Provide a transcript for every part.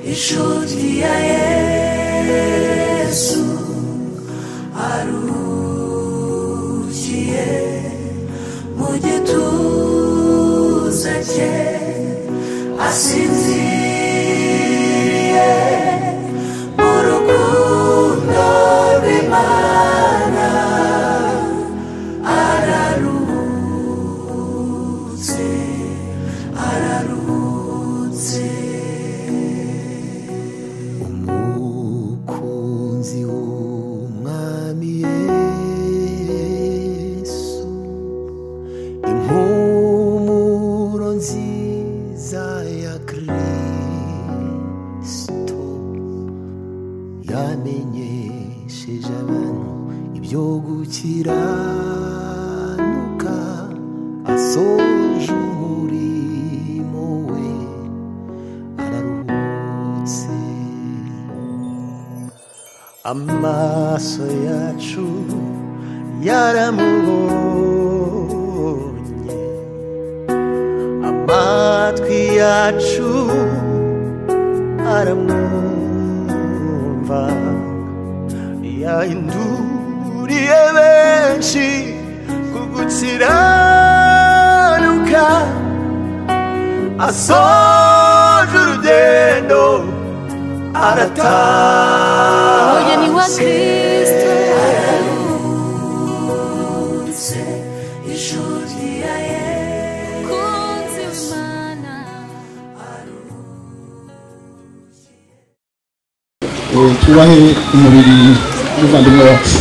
inshuti ya Yesu arukiye mu gituza cye asinziriye mu rukundo rw'Imana ararutse umukunzi w'umwami Yesu impumuro nziza ya Kristo yamenyesheje abantu ibyo gukiranuka asoje umurimo we araruhutse amaso yacu yaramubonye amatwi yacu aramwumva yahinduriye benshi kugukiranuka asoje urugendo arataha umugeni wa Kristo ararutse inshuti ya Yesu kunzi w'Imana tubahe umubiri w'umuvandimwe wacu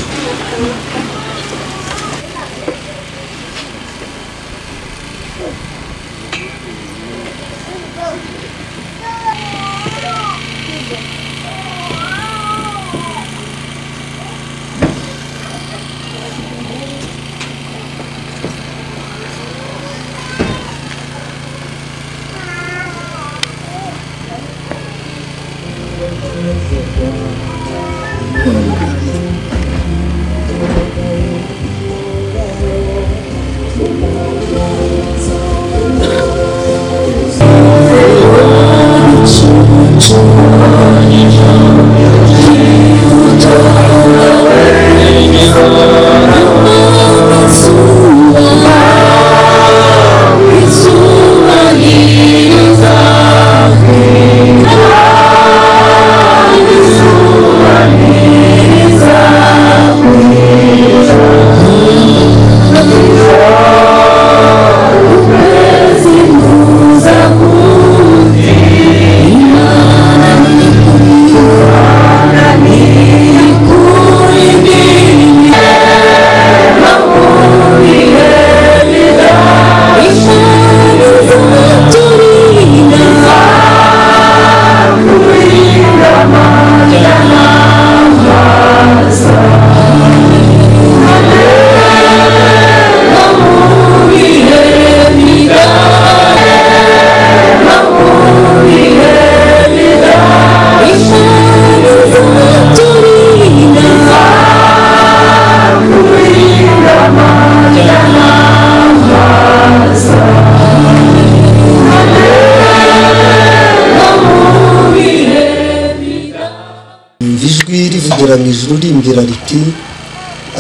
rivugira mu ijuru rimbwira riti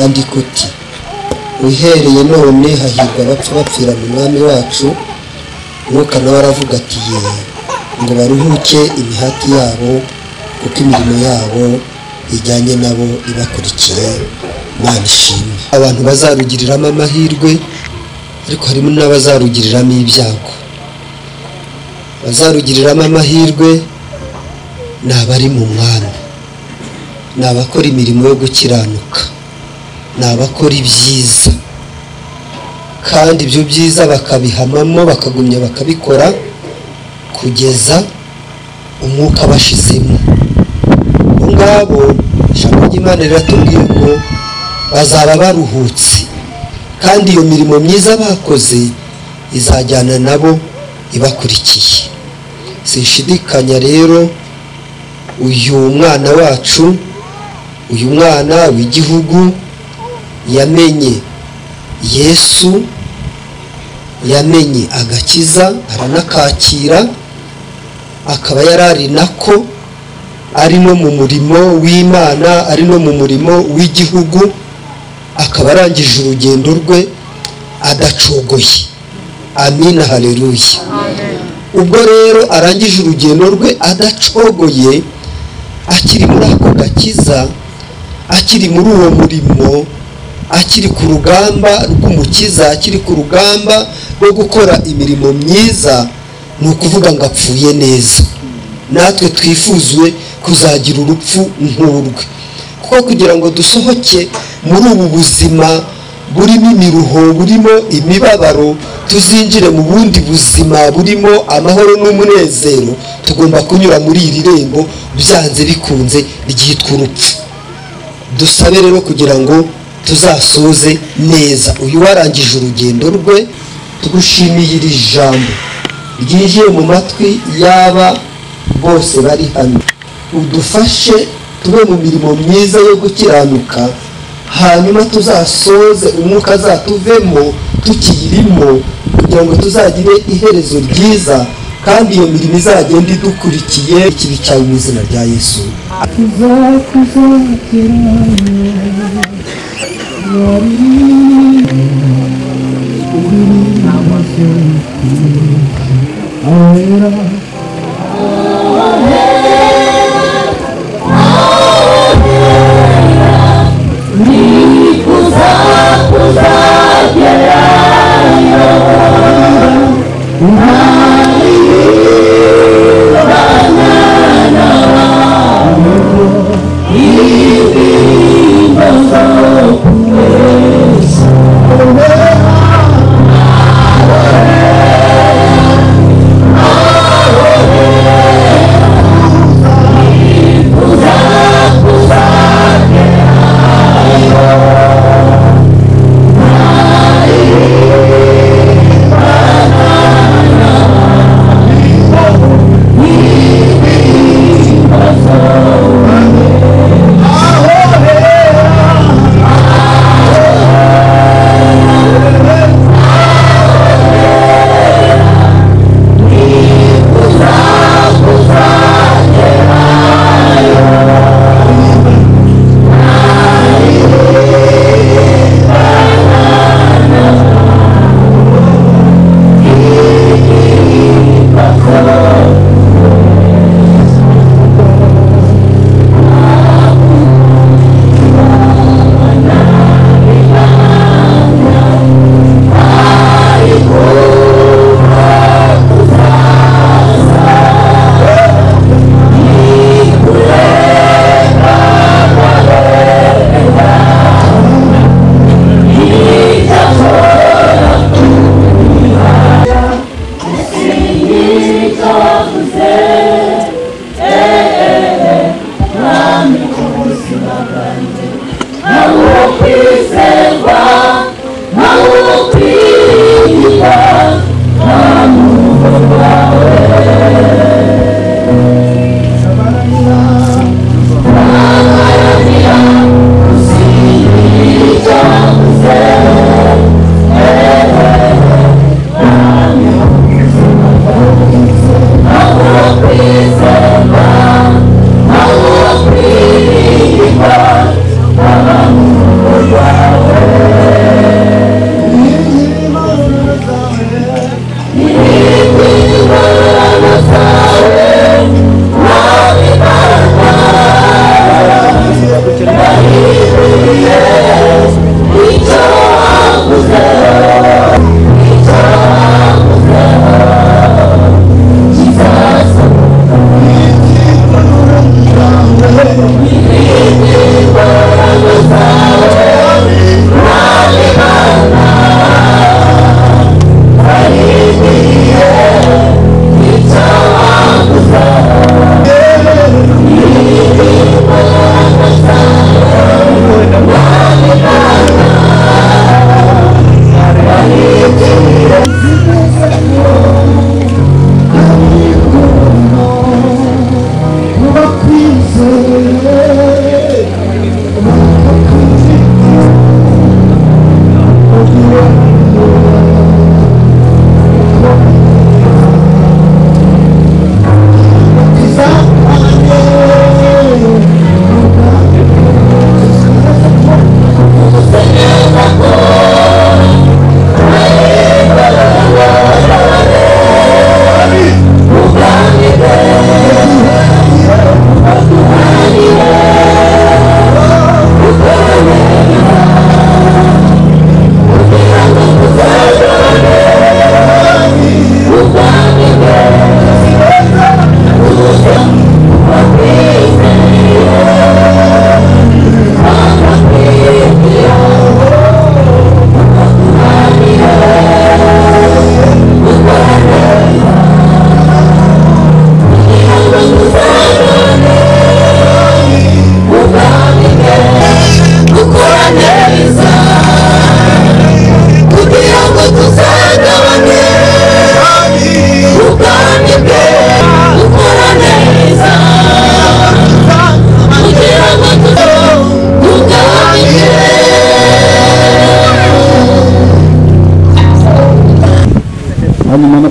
andika uti uhereye none hahirwa abapfa bapfira mu mwami wacu Mwuka nawe aravuga ati ye ngo baruhuke imihati yabo kuko imirimo yabo ijyanye nabo ibakurikiye Imana ishimwe abantu bazarugiriramo amahirwe ariko harimo n'abazarugiriramo ibyago bazarugiriramo amahirwe ni abari mu mwami ni abakora imirimo yo gukiranuka ni abakora ibyiza kandi ibyo byiza bakabihamamo bakagumya bakabikora kugeza umwuka bashizemo ngabo ijambo ry'Imana riratubwiye ko bazaba baruhutse kandi iyo mirimo myiza bakoze izajyana nabo ibakurikiye sinshidikanya rero uyu mwana wacu uyu mwana w'igihugu yamenye Yesu yamenye agakiza aranakakira akaba yarari nako ari no mu murimo w'Imana, ari no mu murimo w'igihugu, akaba arangije urugendo rwe adacogoye. Amina, haleluya. Ubwo rero arangije urugendo rwe adacogoye, akiri muri ako gakiza, akiri muri uwo murimo, akiri ku rugamba rw'umukiza, akiri ku rugamba rwo gukora imirimo myiza, ni ukuvuga ngo apfuye neza. Natwe twifuzwe kuzagira urupfu nk'urwe, kuko kugira ngo dusohoke muri ubu buzima burimo imiruho, burimo imibabaro, tuzinjire mu bundi buzima burimo amahoro n'umunezero, tugomba kunyura muri iri rembo byanze bikunze ryitwa urupfu. Dusabe rero kugira ngo tuzasoze neza uyu warangije urugendo rwe. Tugushimiye iri jambo ryinjiye mu matwi y'aba bose bari hano, udufashe tube mu mirimo myiza yo gukiranuka, hanyuma tuzasoze umwuka azatuvemo tukiyirimo, kugira ngo tuzagire iherezo ryiza, kandi iyo mirimo izagenda idukurikiye. Ikibi cyawe mu izina rya Yesu.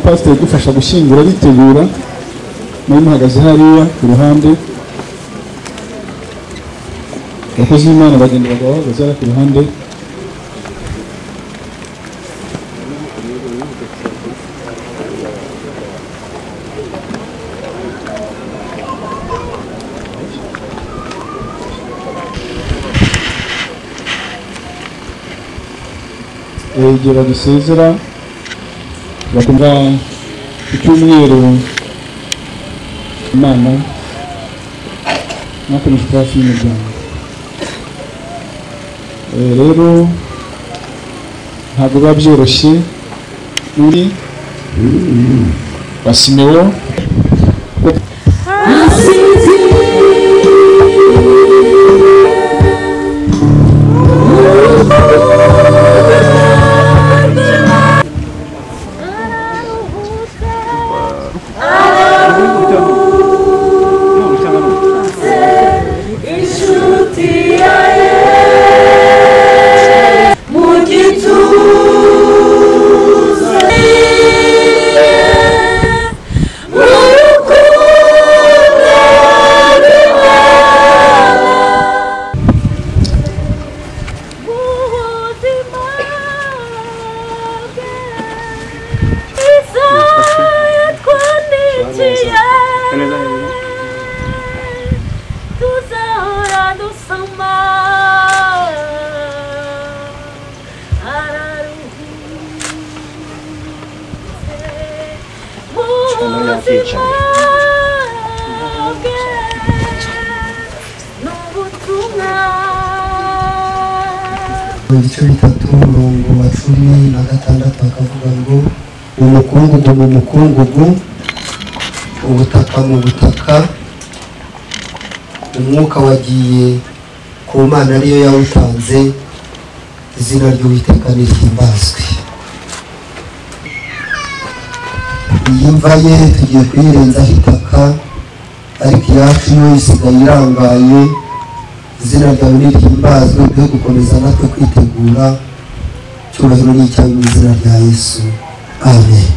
pasiteri gufasha gushyingura bitegura muri muhagaze hariya ku ruhande abakozi b'Imana bagenda bahagaze ku ruhande igihe badusezera bakumva icyumweru Imana nakomeje kuba hafi y'umuryango. Rero ntabwo biba byoroshye uri Basimewo ibice bitatu umurongo wa 16 bakavuga ngo umukungugu mu mukungugu, ubutaka mu butaka, umwuka wagiye ku Mana ariyo yawutanze, izina ry'Uwiteka nihimbazwe. Iyi mva ye tugiye kuyirenzaho itaka, ariko iyacu yo isigaye irangaye, izina ryawe nihimbazwe. Twe gukomeza natwe kwitegura, cyubahiro ni icyawe mu izina rya Yesu, amen.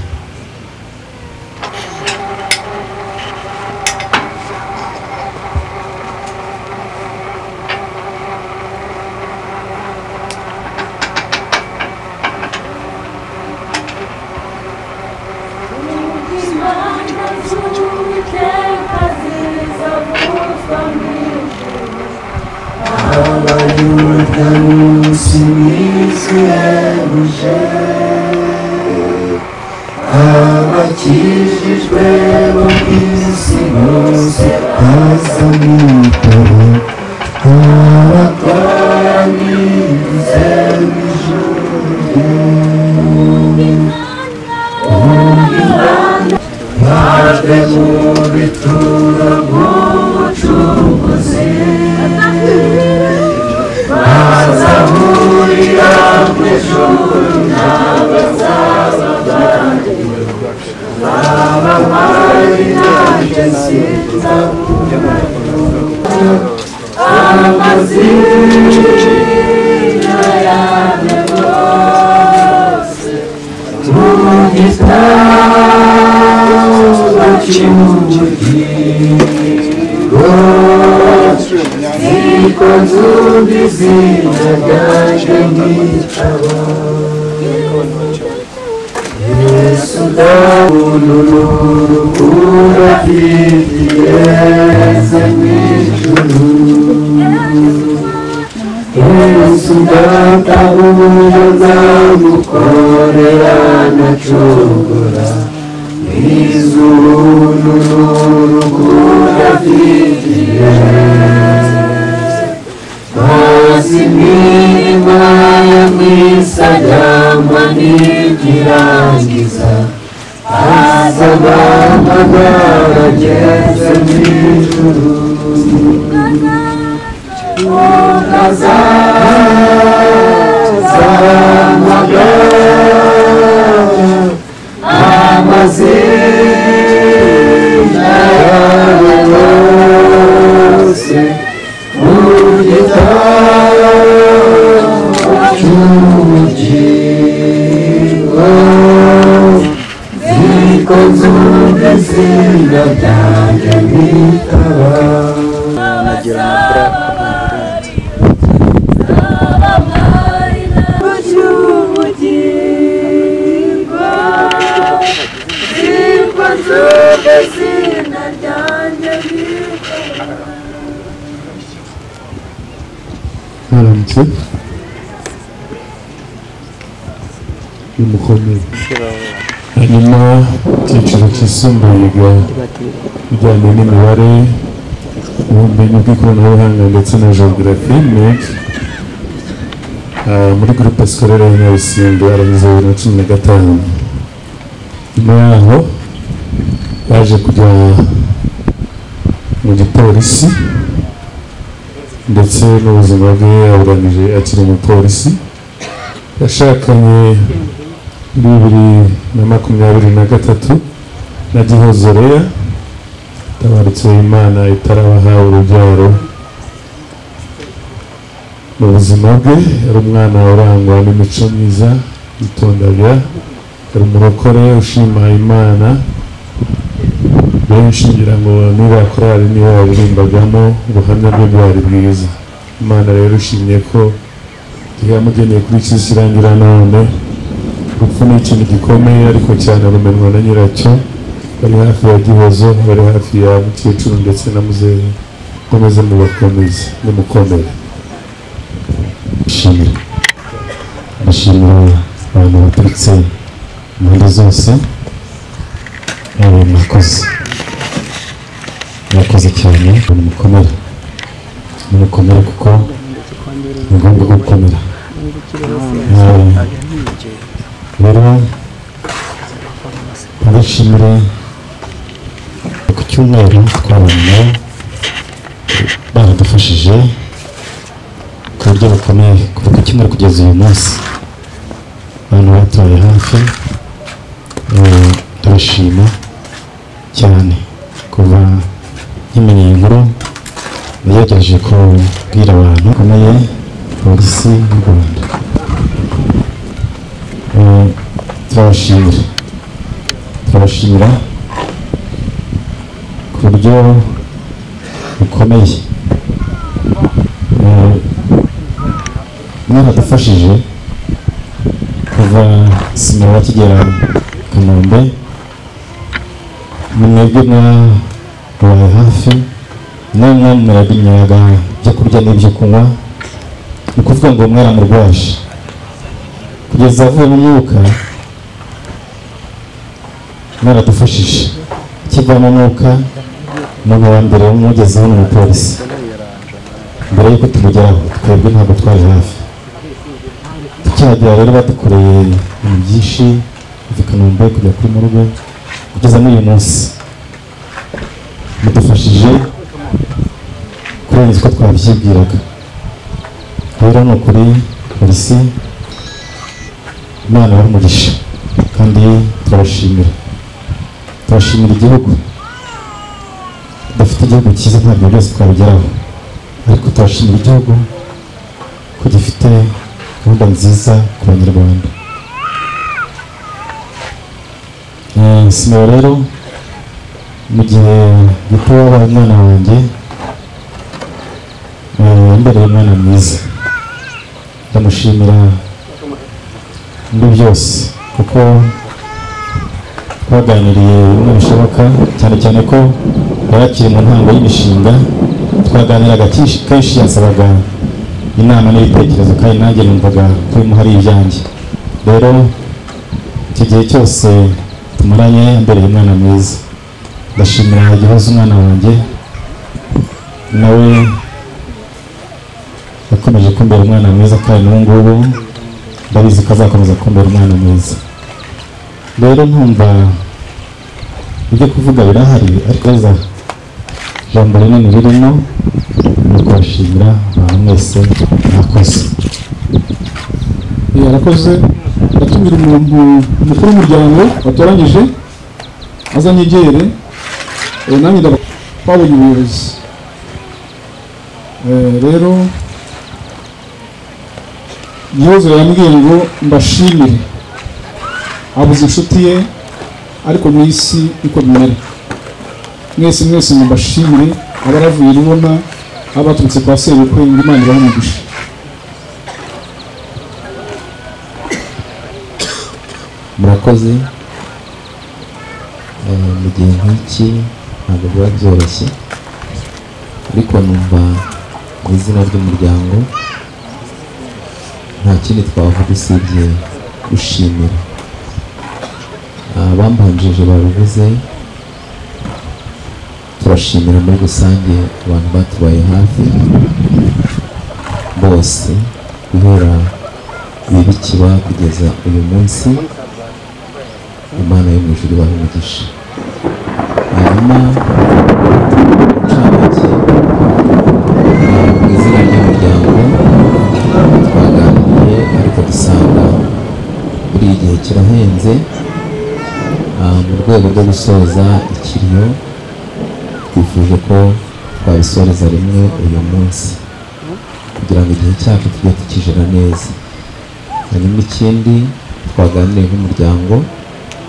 Abakijijwe bo kw'isi bose baza mw'itoro, abakoranyirize mw'ijuru, baje mu bituro by'umucunguzi, bazahurira mw'ijuru n'abazaba bandi, abamari nanjye sinzabura amazina yawe bose mu gitabo cy'ubugingo, niko nzumva izina ryanjye mwitaba. Yesu ndabuntu n'urukundo afitiye se mw'ijuru, Yesu ndatabuja nzamukorera nacogora, izubuntu n'urukundo afitiye, maze imirima ya mwisagamba n'ikirangiza, azabahamagara ageze mw'ijuru, azahamagara amazina yawe yose mu gitabo cy'ubugingo. Mwaramutse y'umukomere hanyuma icyiciro cyisumbuye yiga bijyanye n'imibare ubumenyi bw'ikoranabuhanga ndetse na geography MEG muri groupe scolaire ya Nyabisindu arabize 2015. Nyuma yaho yaje kujya mu gipolisi ndetse n'ubuzima bwe yaburanije akiri umupolisi. Yashakanye muri 2023 na Gihozo Leya tabarutse Imana itarabaha urubyaro. Mu buzima bwe ari umwana urangwa n'imico myiza yitondaga, ari umurokore ushima Imana. Benshi ngira ngo niba korali niba baririmbagamo ubuhamya bwe bwari bwiza. Imana rero ishimye ko yamugeneye kuri iki kirangira none. Urupfu ni ikintu gikomeye ariko cyane rumenwa na nyiracyo. Bari hafi ya Gihozo, bari hafi ya mukecuru ndetse na muzehe. Komeze mubakomeze nimukomere. Ndashimira abantu baturutse impande zose. Murakoze cyane. Nimukomere kuko ni ngombwa gukomera. Rero ndashimira ku cyumweru twabanye baradufashije ku buryo bukomeye kuva ku cyumweru kugeza uyu munsi. Abantu batuye hafi ndabashima cyane. Kuva nkimenya inkuru nagerageje kubwira abantu bakomeye polisi y'u Rwanda. Turabashimira ku buryo bukomeye. Mwaradufashije kuva Simba bakigera Kanombe. Mwebwe mwabaye hafi namwe murabinyaga byo kurya n'ibyo kunywa. Ni ukuvuga ngo mwaramurwaje kugeza avuye mu mwuka. Mwaradufashije kiva mu mwuka n'ubu wa mbere mugezeho n'umupolisi. Mbere y'uko tumugeraho twebwe ntabwo twari hafi. Tukihagera rero badukoreye ibintu byinshi kuva Kanombe kujya kuri mu rugo kugeza n'uyu munsi. Mudufashije kurenza uko twabyibwiraga. Rero ni ukuri polisi Imana y'umugisha kandi turabashimira. Turashimira igihugu. Dufite igihugu cyiza ntabwo byose twabigeraho, ariko turashimira igihugu ko gifite gahunda nziza ku Banyarwanda. Simba rero mu gihe gito wabaye umwana wanjye yambereye umwana mwiza. Ndamushimira muri byose kuko twaganiriye bimwe bishoboka, cyane cyane ko yarakiri mu ntango y'imishinga. Twaganiraga kenshi yasabaga inama n'ibitekerezo kandi nanjye numvaga ko bimuhari ibyanjye. Rero icyo gihe cyose tumaranye yambereye umwana mwiza. Ndashimira Gihozo umwana wanjye, nawe yakomeje kumbera umwana mwiza kandi n'ubu ngubu ndabizi ko azakomeza kumbera umwana mwiza. Rero ntumva ibyo kuvuga birahari, ariko za jambo rinini ririmo ni ukubashimira abantu mwese mwakoze. Yarakoze. Ndatumira umuntu mukuru w'umuryango watoranyije azanyegere. Nanjye twabonye ubuyobozi. Rero Gihozo yambwiye ngo mbashimire. Abuze inshuti ye ariko mu isi iko bimera. Mwese mbashimire abaravuye rubona abaturutse kwa sebukwe. Imana ibahe. Murakoze. Mu gihe nk'iki ntabwo biba byoroshye, ariko numva mu izina ry'umuryango nta kindi twavuga usibye gushimira abambanjije babivuze. Turashimira muri rusange abantu batubaye hafi bose guhera bibikiba kugeza uyu munsi. Imana yo mu ijuru ibahe umugisha. Hanyuma ncamake mu izina ry'umuryango twaganiriye, ariko dusanga buri gihe kirahenze. Mu rwego rwo gusoza ikiriyo twifuje ko twabisoreza rimwe uyu munsi kugira ngo igihe cyacu tujye tukijera neza. Hanyuma ikindi twaganiriye nk'umuryango,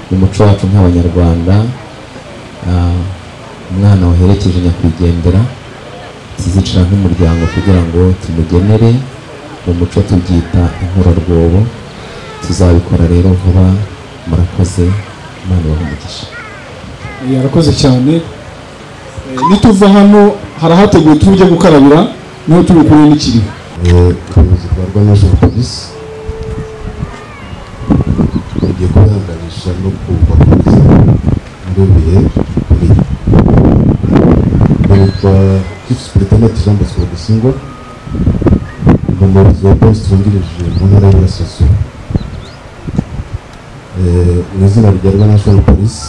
mu muco wacu nk'abanyarwanda, umwana waherekeje nyakwigendera tuzicara nk'umuryango kugira ngo tumugenere. Mu muco tubyita inkurarwobo. Tuzabikora rero vuba. Murakoze, Imana ibahe umugisha. Yarakoze cyane. Nituva hano harahateguye tujye gukarabira niho turi kuri n'ikiriho. Ubuyobozi bwa Rwanda National Police bugiye kubihanganisha no kubakomeza muri bihe kuri yitwa Chief Superintendent Jean Bosco Busingwa, umuyobozi wa polisi wungirije mu ntara y'Iburasirazuba. Mu izina rya Rwanda National Police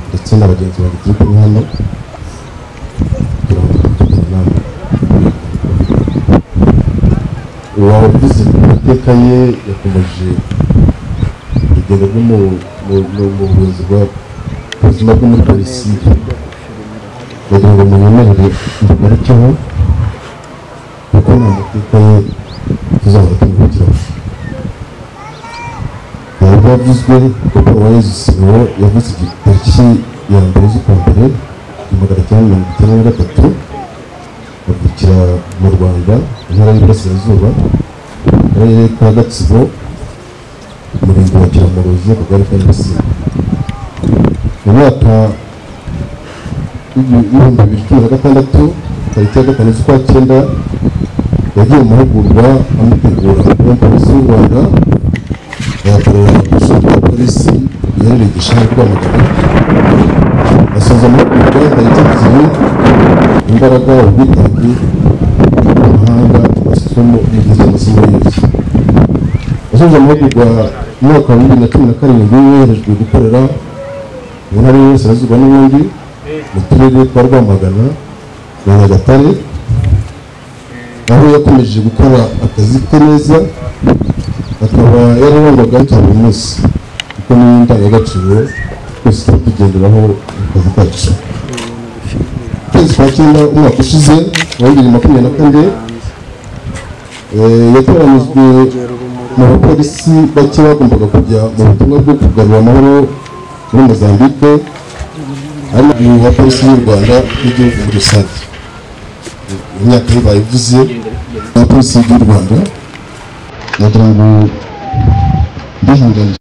ndetse n'abagenzi banjye turi kumwe hano kugira ngo tugire inama. Uwavuze amateka ye yakomeje urugendo rw'ubuyobozi bw'ubuzima bwo muri polisi, kugira ngo munyemerere mbugarukeho kuko nta mateka ye tuzahora tumwibukiraho. Yari yavuzwe kuko Uwayezu Simeon yavuze tariki ya mbere z'ukwa mbere 1993, avukira mu Rwanda, intara y'Iburasirazuba, akarere ka Gatsibo, umurenge wa Kiramuruzi, akagari ka Nyabisindu. Mu mwaka w'ibihumbi 2016, tariki ya 5 z'ukwa 9, yagiye mu mahugurwa amutegura kuba polisi y'u Rwanda, ayakorera ishuri rya polisi riherereye Gishari, Rwamagana. Asoza amahugurwa tariki ebyiri, imbaraga, ubwitange, ubuhanga, amasomo n'igihe amasomo yose. Asoje amahugurwa mu mwaka wa 2017, yoherejwe gukorera mu ntara y'Iburasirazuba n'ubundi mu turere twa Rwamagana na Nyagatare, aho yakomeje gukora akazi ke neza, akaba yararangwaga buri munsi kuko ni indangagaciro twese tuba tugenderaho mu kazi kacu. Ukwezi kwa 9 umwaka ushize wa 2024, yatoranijwe mu bapolisi bake bagombaga kujya mu butumwa bwo kugarura amahoro muri Mozambique, ari mu bapolisi y'u Rwanda n'igihugu muri rusange. Imyaka ye bayivuze, abapolisi y'u Rwanda nagira ngo mbihangane.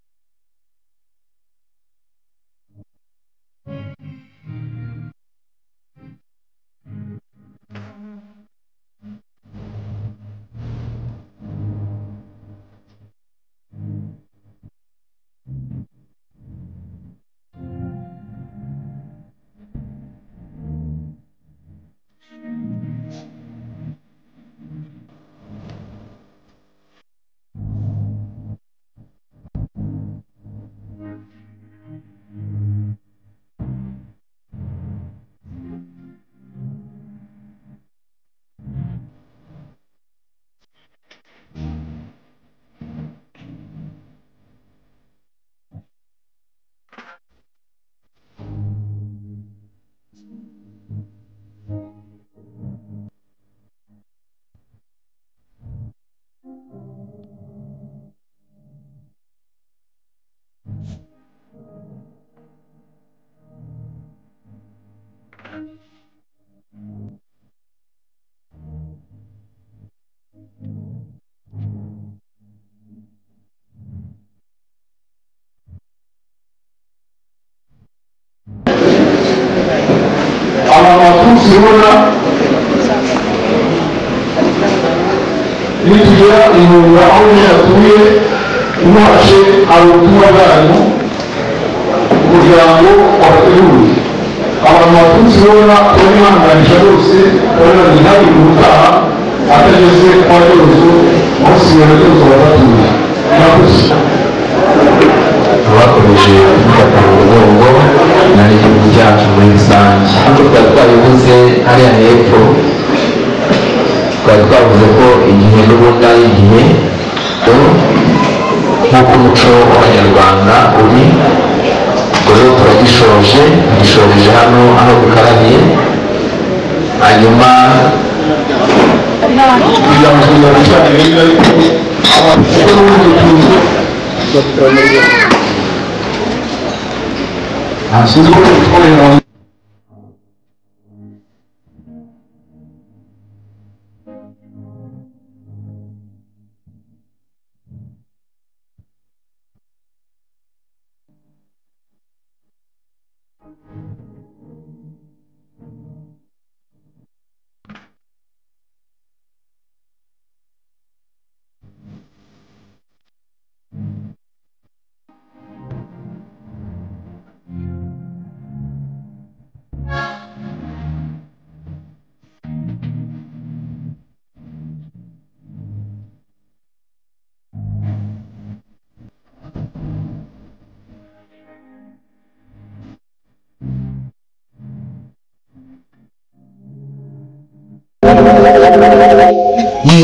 nitugera intunga aho nyine atuye umwace hari ubutumwa bwanyu umuryango wabateguye abantu baturutse ubona barihanganisha bose barabona ntihagire ubutaha atageze kwa Yozo munsi wa Yozo wabatuye murakoze abakomeje gufata mu mugongo n'igihugu cyacu muri rusange nk'uko twari twabivuze hariya hepfo twari twavuze ko igihe n'ubundi ari igihe nk'uko umuco w'abanyarwanda uri ubwo rero tugishoreje hano aho dukaraniye hanyuma kugira ngo tuzabishane neza ariko kuko n'ubundi tuzi sinzi ko twitwarira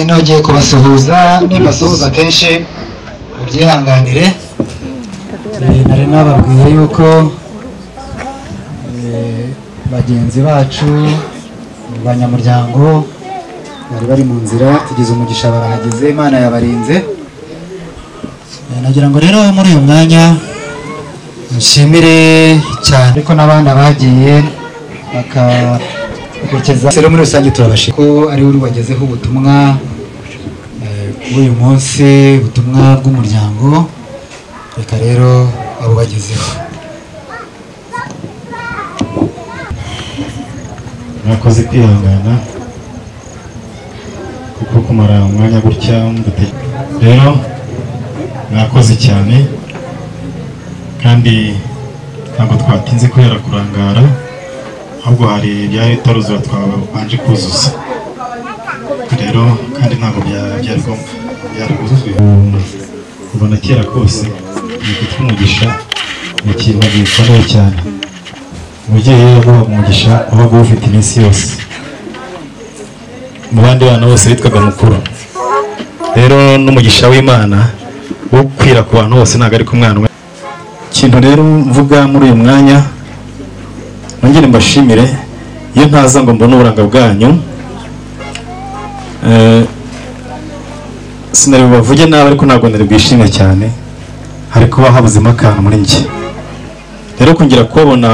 nongeye kubasuhuza nimbasuhuza kenshi ubyihanganire nari nababwiye yuko bagenzi bacu banyamuryango bari bari mu nzira tugize umugisha barahageze Imana yabarinze nagira ngo rero muri uyu mwanya nshimire cyane ariko n'abandi bagiye bakakurikiza muri rusange turabashimira ko ari uri wagezeho ubutumwa uyu munsi ubutumwa bw'umuryango reka rero abo bagezeho mwakoze kwihangana kuko kumara umwanya gutya rero mwakoze cyane kandi ntabwo twatinze kubera kurangara ahubwo hari ibyari bitaruzura twabanje kuzuza rero kandi ntabwo byari bwuzuzwe kuva na kera kose ni ugutwa umugisha ni ikintu gikomeye cyane umubyeyi rero guhabwa umugisha wabaga ufite iminsi yose mu bandi bana bose bitwaga mukuru rero n'umugisha w'Imana wo kwira ku bantu bose ntabwo ari ku mwana umwe ikintu rero mvuga muri uyu mwanya nongere mbashimire iyo ntaza ngo mbone uburanga bwanyu sinari bubavuge nabi ariko ntabwo nari bwishimye cyane hari kuba habuzemo akantu muri njye rero kongera kubabona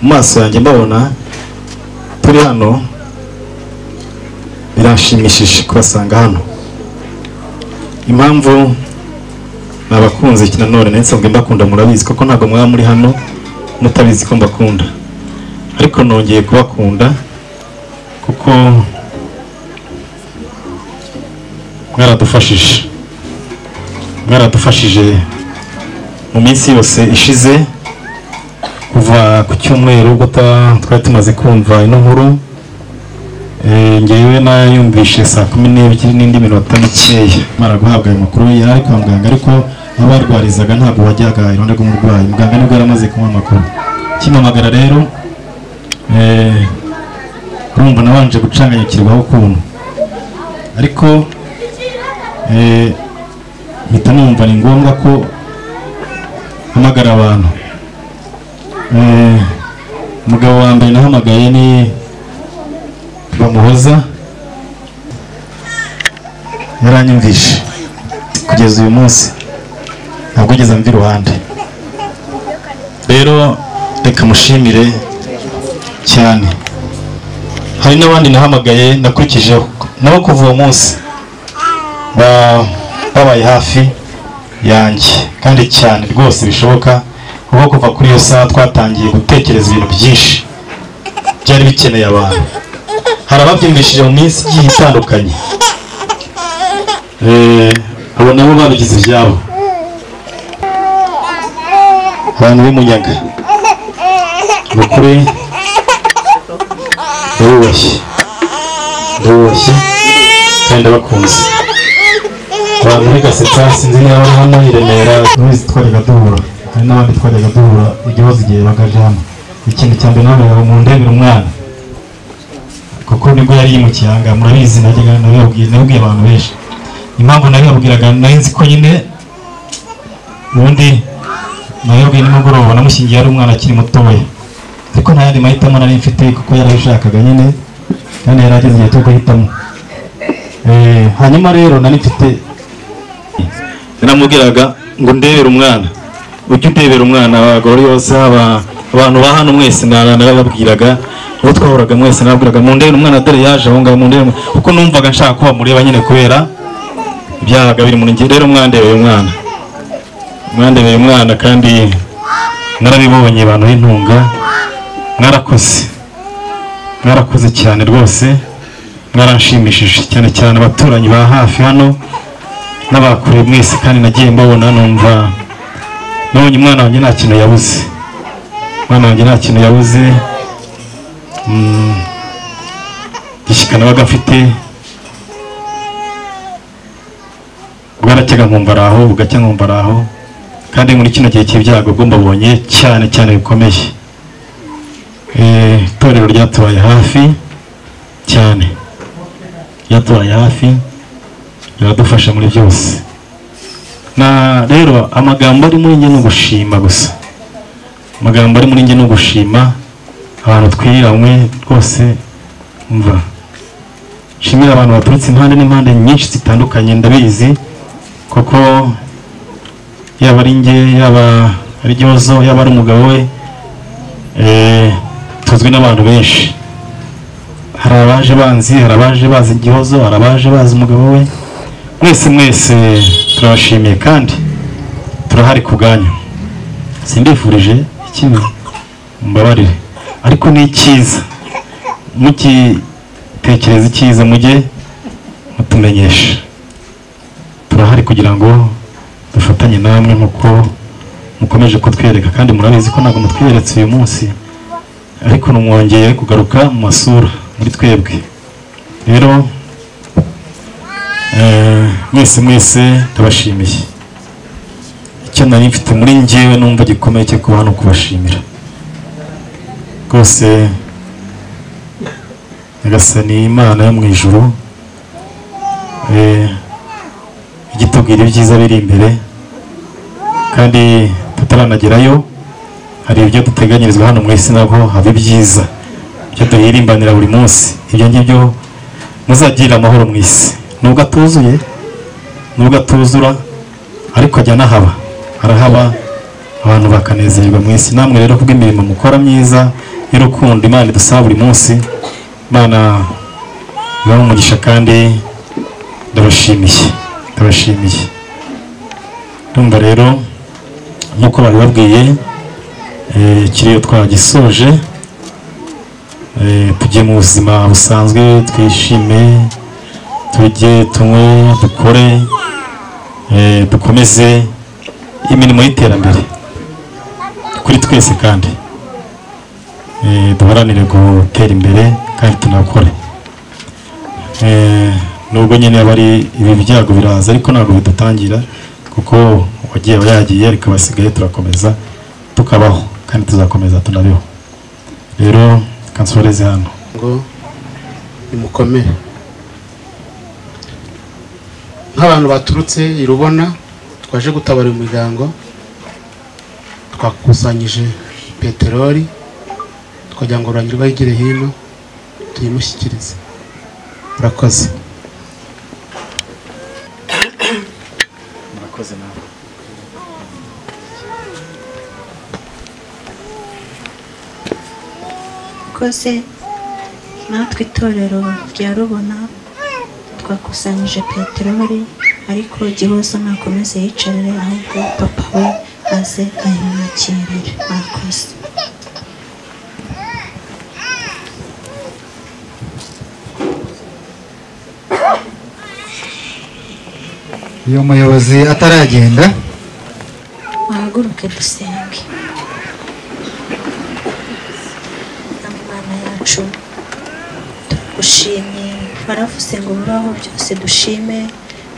mu maso yanjye mbabona turi hano birashimishije kubasanga hano impamvu nabakunze iki nanone nsanzwe mbakunda murabizi koko ntabwo mwaba muri hano mutabizi ko mbakunda ariko nongeye kubakunda kuko mwaradufashije mu minsi yose ishize kuva ku cyumweru ubwo twari tumaze kumva ino nkuru ngewe nayumvishe saa 12 n'indi minota mikeya mara guhabwa ayo makuru yari kwa muganga ariko aho barwarizaga ntabwo wajyaga iruhande rw'umurwayi muganga nibwo yaramaze kumuha amakuru kimamagara rero urumva nabanje gucanganyikirwaho ukuntu ariko mpita numva ni ngombwa ko hamagara abantu umugabo wa mbere nahamagaye ni Bamuhoza yaranyumvishe kugeza uyu munsi ntabwo ugeze mvi iruhande rero reka mushimire cyane hari n'abandi nahamagaye nakurikijeho nabo kuva uwo munsi babaye hafi yanjye kandi cyane rwose bishoboka kuko kuva kuri iyo saha twatangiye gutekereza ibintu byinshi byari bikeneye abantu hari ababyumvishije mu minsi igiye itandukanye abo nabo babigize ibyabo, abantu b'Imunyaga ni ukuri ndabubashye kandi ndabakunze. abantu b'Igasetsa sinzi niba bari hano i Remera, n'ubizi twajyaga duhura, hari n'abandi twajyaga duhura igihozo igihe bagaje hano. Ikintu cya mbere nababwiraga mu ndebera umwana, kuko nibwo yari yimukiye aha ngaha, murabizi najyaga nabibabwiye abantu benshi. Impamvu nabibabwiraga nari nzi ko nyine ubundi nabibabwiye nimugoroba namushyingiye ari umwana akiri mutoya, ariko nta yandi mahitamo nari mfite kuko yarabishakaga nyine kandi yari ageze igihe cyo guhitamo. Hanyuma rero nari mfite, namubwiraga ngo ndebere umwana, ujye udebera umwana. Abagore bose abantu ba hano mwese narababwiraga, uwo twahuraga mwese nababwiraga mu ndebere umwana, dore yaje aho ngaho mu ndebere, kuko numvaga nshaka ko bamureba nyine kubera ibyahaga biri muri njye. Rero mwandebeye umwana kandi narabibonye. Abantu b'Intunga mwarakoze cyane rwose, mwaranshimishije cyane cyane abaturanyi ba hafi hano n'abakure mwese, kandi nagiye mbabona numva nabonye umwana wanjye nta kintu yabuze. Gishyika nabaga mfite bwaracyaga nkumva araho, bugacya nkumva araho, kandi muri kino gihe cy'ibyago bwo mbabonye cyane bikomeye. Itorero ryatubaye hafi cyane, riradufasha muri byose. Na rero amagambo ari muri njye no gushima gusa, abantu twiriranywe rwose. Umva, nshimira abantu baturutse impande n'impande nyinshi zitandukanye, ndabizi kuko yaba ari njye, yaba ari Gihozo, yaba ari umugabo we, tuzwi n'abantu benshi. Hari abaje banzi, hari abaje bazi Gihozo, hari abaje bazi umugabo we. Mwese turabashimiye kandi turahari ku bwanyu. Simbifurije ikibi, mbabarire, ariko ni icyiza, mukitekereza icyiza mujye mutumenyesha. Turahari kugira ngo dufatanye namwe nk'uko mukomeje kutwereka, kandi murabizi ko ntabwo mutwiyeretse uyu munsi, ariko numwongeye kugaruka mu masura muri twebwe. Rero mwese ndabashimiye. Icyo nari mfite muri njyewe numva gikomeye cyo kuba hano kubashimira rwose. Nyagasani Imana yo mu ijuru igitubwira ibyiza biri imbere, kandi tutaranagerayo hari ibyo duteganyirizwa hano mu isi, nabwo haba ibyiza ibyo duhirimbanira buri munsi. Ibyo ngibyo muzagirira amahoro mu isi, nubwo atuzura ariko ajya arahaba, abantu bakanezerwa mu isi. Namwe rero kubw'imirimo mukora myiza y'urukundo Imana idusaba buri munsi, Imana ibahe umugisha kandi ndabashimiye. Ndumva rero nk'uko babibabwiye, kiriyo twagisoje. Tujye mu buzima busanzwe, twishime, tujye tunywe, dukore, dukomeze imirimo y'iterambere kuri twese, kandi duharanire gutera imbere kandi tunakore. Nubwo nyine aba ari ibi byago biraza, ariko ntabwo bidutangira, kuko wagiye yagiye, ariko basigaye turakomeza tukabaho kandi tuzakomeza tunabeho. Rero kansoreze hano ngo nimukomere. Nk'abantu baturutse i Rubona twaje gutabara umuryango, twakusanyije peteroli twagira ngo urangirwa yigire hino tuyimushyikirize. Murakoze. nawe. Koze natwe itorero rya Rubona twakusanyije peteroli, ariko Gihozo nakomeze yicarire, ahubwo papa we aze ayimwakirire. Murakoze. uyu muyobozi ataragenda wahaguruke dusenge. Imana yacu turagushimye, baravuze ngo bibaho byose dushime,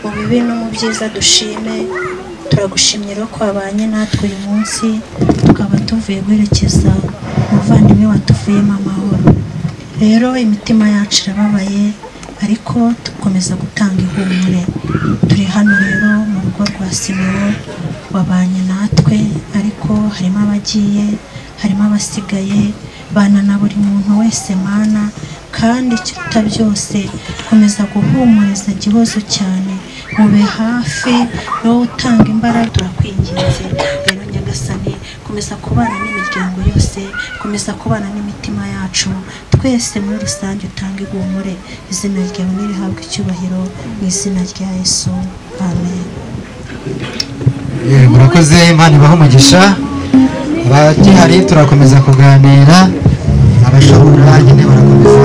mu bibi no mu byiza dushime. Turagushimye rero ko wabanye natwe uyu munsi, tukaba tuvuye guherekeza umuvandimwe watuvuyemo amahoro. Rero imitima yacu irababaye, ariko dukomeza gutanga ihumure. Turi hano rero mu rugo rwa Simewo, wabanye natwe, ariko harimo abagiye, harimo abasigaye, bana na buri muntu wese Mana, kandi ikiruta byose komeza guhumuriza Gihozo cyane, mube hafi wowe utanga imbaraga. Turakwinginze rero Nyagasani, komeza kubana n'imiryango yose, komeza kubana n'imitima yacu twese muri rusange, utanga ihumure. Izina ryawe nirihabwe icyubahiro mu izina rya Yesu, amen. Murakoze, Imana ibahe umugisha. Abagihari turakomeza kuganira, abashobora nyine barakomeza